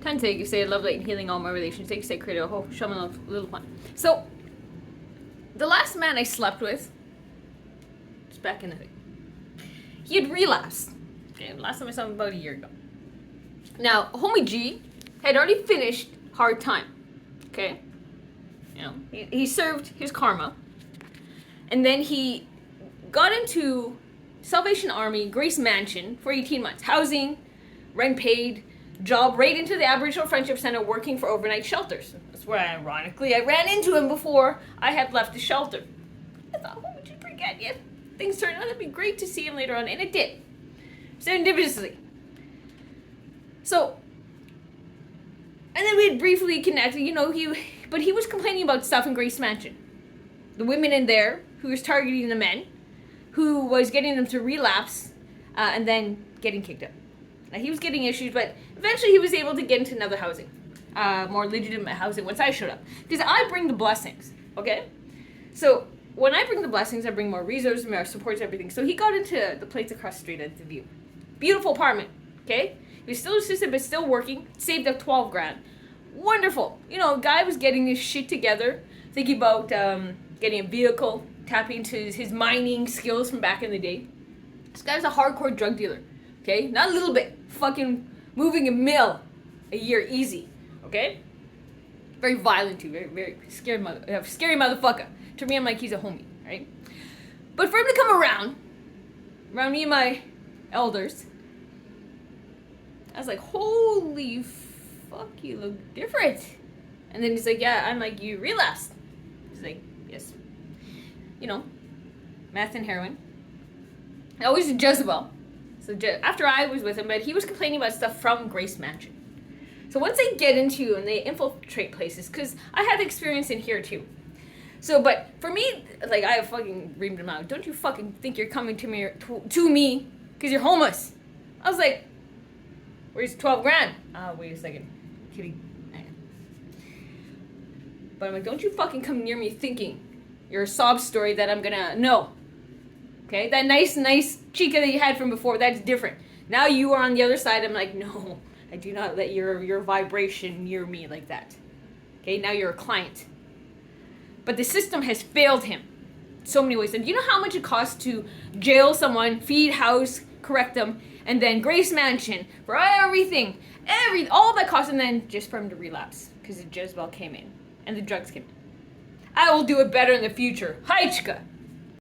Time to you say love, light, and healing all my relations. Take say create a whole shaman of little one. So the last man I slept with, it's back in the thing. He had relapsed. Okay, last time I saw him about a year ago. Now, homie G had already finished hard time. Okay? You know, he served his karma. And then he got into Salvation Army, Grace Mansion for 18 months. Housing, rent paid, job right into the Aboriginal Friendship Center working for overnight shelters. That's where, ironically, I ran into him before I had left the shelter. I thought, oh, would you forget? Yeah, things turned out. It'd be great to see him later on. And it did. Serendipitously. So, and then we had briefly connected, you know, but he was complaining about stuff in Grace Mansion. The women in there who was targeting the men, who was getting them to relapse, and then getting kicked out. Now, he was getting issues, but eventually he was able to get into another housing, more legitimate housing once I showed up. Because I bring the blessings, okay? So, when I bring the blessings, I bring more resources, more supports, everything. So he got into the place across the street at the View. Beautiful apartment, okay? He was still assisted, but still working. Saved up 12 grand. Wonderful. You know, guy was getting his shit together. Thinking about getting a vehicle. Tapping into his mining skills from back in the day. This guy was a hardcore drug dealer. Okay? Not a little bit. Fucking moving a mill a year easy. Okay? Very violent too. Very, very scary motherfucker. To me, I'm like, he's a homie. Right? But for him to come around me and my elders, I was like, holy fuck, you look different. And then he's like, yeah. I'm like, you relapsed. He's like, yes. You know, meth and heroin. Always a Jezebel. So after I was with him, but he was complaining about stuff from Grace Mansion. So once they get into and they infiltrate places, because I had experience in here too. So, but for me, like, I fucking reamed him out. Don't you fucking think you're coming to me because you're homeless. I was like, where's 12 grand? Wait a second. Kidding. But I'm like, don't you fucking come near me thinking you're a sob story that I'm gonna know. Okay? That nice chica that you had from before, that's different. Now you are on the other side. I'm like, no, I do not let your vibration near me like that. Okay? Now you're a client. But the system has failed him so many ways. And do you know how much it costs to jail someone, feed, house, correct them, and then Grace Mansion for everything, all that cost, and then just for him to relapse because the Jezebel came in and the drugs came in. I will do it better in the future. Hi, chica.